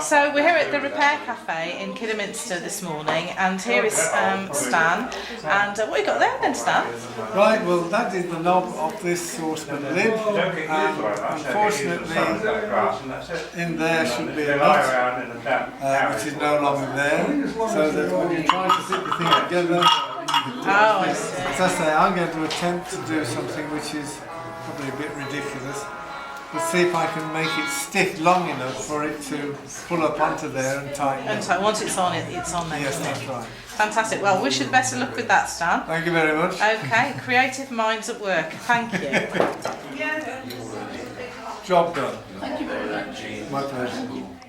So we're here at the Repair Café in Kidderminster this morning, and here is Stan. And what you got there then, Stan? Right, well that is the knob of this saucepan lid, and unfortunately in there should be a nut, which is no longer there, so that when you're trying to fit the thing together, I see. as I say, I'm going to attempt to do something which is probably a bit ridiculous, but see if I can make it stick long enough for it to pull up onto there and tighten And up. so once it's on, it's on there. Yes, that's right. Fantastic. Well, wish you the best of luck with that, Stan. Thank you very much. Okay, creative minds at work. Thank you. Job done. Thank you very much. My pleasure.